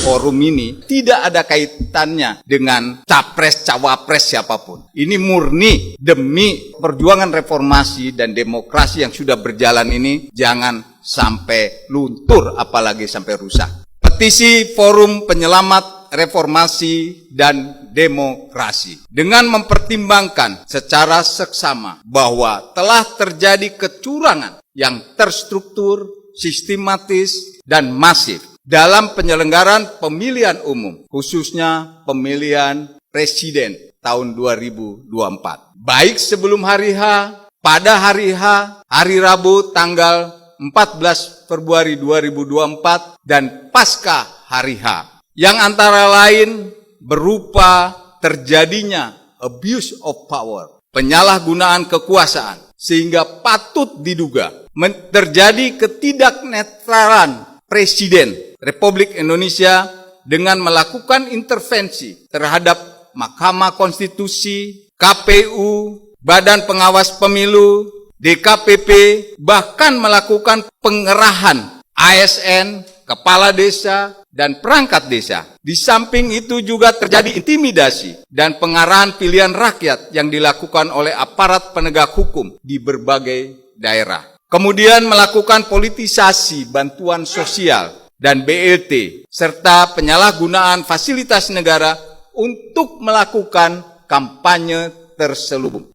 forum ini tidak ada kaitannya dengan capres-cawapres siapapun. Ini murni demi perjuangan reformasi dan demokrasi yang sudah berjalan ini jangan sampai luntur, apalagi sampai rusak. Petisi Forum Penyelamat Reformasi dan Demokrasi dengan mempertimbangkan secara seksama bahwa telah terjadi kecurangan yang terstruktur, sistematis, dan masif dalam penyelenggaraan pemilihan umum, khususnya pemilihan presiden tahun 2024. Baik sebelum hari H, pada hari H, hari Rabu tanggal 14 Februari 2024, dan pasca hari H, yang antara lain berupa terjadinya abuse of power, penyalahgunaan kekuasaan, sehingga patut diduga terjadi ketidaknetralan Presiden Republik Indonesia dengan melakukan intervensi terhadap Mahkamah Konstitusi, KPU, Badan Pengawas Pemilu, DKPP, bahkan melakukan pengerahan ASN, kepala desa, dan perangkat desa. Di samping itu juga terjadi intimidasi dan pengarahan pilihan rakyat yang dilakukan oleh aparat penegak hukum di berbagai daerah. Kemudian melakukan politisasi bantuan sosial dan BLT, serta penyalahgunaan fasilitas negara untuk melakukan kampanye terselubung.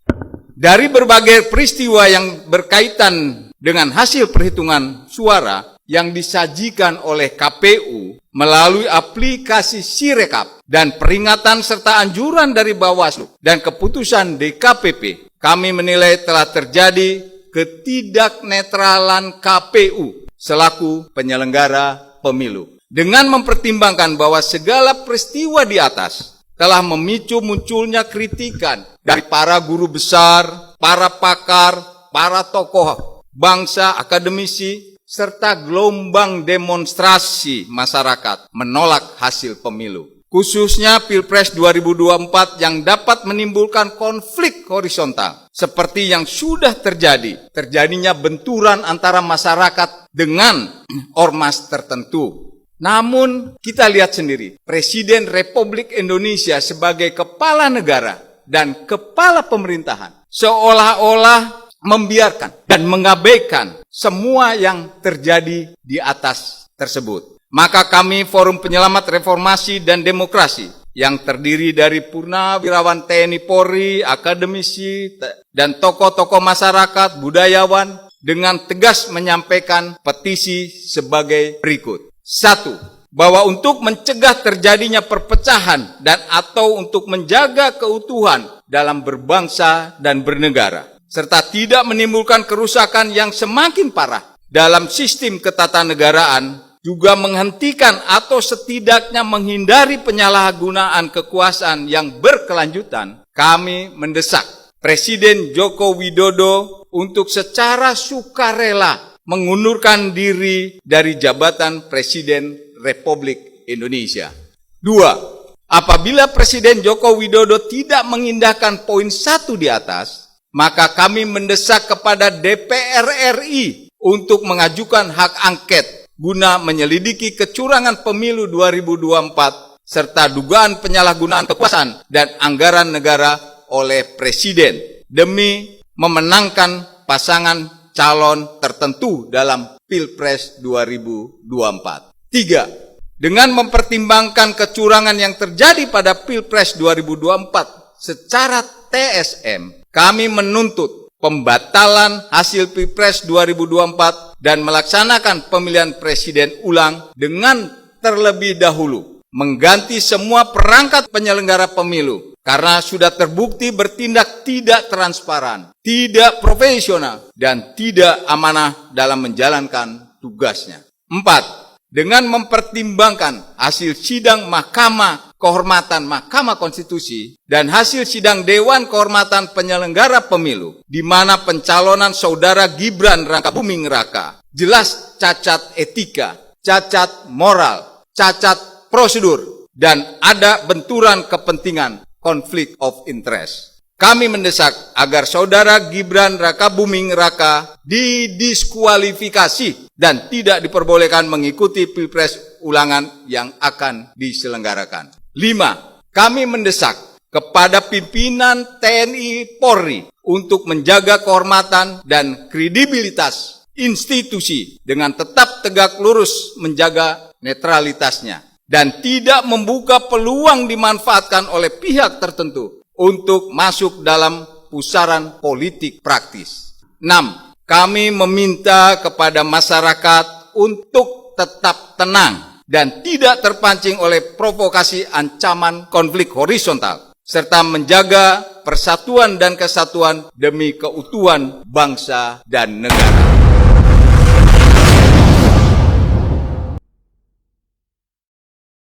Dari berbagai peristiwa yang berkaitan dengan hasil perhitungan suara yang disajikan oleh KPU melalui aplikasi Sirekap dan peringatan serta anjuran dari Bawaslu dan keputusan DKPP, kami menilai telah terjadi ketidaknetralan KPU selaku penyelenggara pemilu. Dengan mempertimbangkan bahwa segala peristiwa di atas telah memicu munculnya kritikan dari para guru besar, para pakar, para tokoh bangsa, akademisi, serta gelombang demonstrasi masyarakat menolak hasil pemilu, khususnya Pilpres 2024 yang dapat menimbulkan konflik horizontal seperti yang sudah terjadinya benturan antara masyarakat dengan ormas tertentu. Namun kita lihat sendiri, Presiden Republik Indonesia sebagai kepala negara dan kepala pemerintahan seolah-olah membiarkan dan mengabaikan semua yang terjadi di atas tersebut. Maka kami Forum Penyelamat Reformasi dan Demokrasi yang terdiri dari purnawirawan TNI Polri, akademisi, dan tokoh-tokoh masyarakat, budayawan, dengan tegas menyampaikan petisi sebagai berikut. 1. Bahwa untuk mencegah terjadinya perpecahan dan atau untuk menjaga keutuhan dalam berbangsa dan bernegara, serta tidak menimbulkan kerusakan yang semakin parah dalam sistem ketatanegaraan, juga menghentikan atau setidaknya menghindari penyalahgunaan kekuasaan yang berkelanjutan, kami mendesak Presiden Joko Widodo untuk secara sukarela mengundurkan diri dari jabatan Presiden Republik Indonesia. 2. Apabila Presiden Joko Widodo tidak mengindahkan poin 1 di atas, maka kami mendesak kepada DPR RI untuk mengajukan hak angket guna menyelidiki kecurangan pemilu 2024 serta dugaan penyalahgunaan kekuasaan dan anggaran negara oleh Presiden demi memenangkan pasangan calon tertentu dalam Pilpres 2024. 3. Dengan mempertimbangkan kecurangan yang terjadi pada Pilpres 2024 secara TSM, kami menuntut pembatalan hasil Pilpres 2024 dan melaksanakan pemilihan presiden ulang dengan terlebih dahulu mengganti semua perangkat penyelenggara pemilu karena sudah terbukti bertindak tidak transparan, tidak profesional, dan tidak amanah dalam menjalankan tugasnya. 4. Dengan mempertimbangkan hasil sidang Mahkamah Kehormatan Mahkamah Konstitusi dan hasil sidang Dewan Kehormatan Penyelenggara Pemilu, di mana pencalonan Saudara Gibran Rakabuming Raka jelas cacat etika, cacat moral, cacat prosedur, dan ada benturan kepentingan, konflik of interest. Kami mendesak agar Saudara Gibran Rakabuming Raka didiskualifikasi dan tidak diperbolehkan mengikuti Pilpres ulangan yang akan diselenggarakan. 5. Kami mendesak kepada pimpinan TNI Polri untuk menjaga kehormatan dan kredibilitas institusi dengan tetap tegak lurus menjaga netralitasnya dan tidak membuka peluang dimanfaatkan oleh pihak tertentu untuk masuk dalam pusaran politik praktis. 6. Kami meminta kepada masyarakat untuk tetap tenang dan tidak terpancing oleh provokasi ancaman konflik horizontal, serta menjaga persatuan dan kesatuan demi keutuhan bangsa dan negara.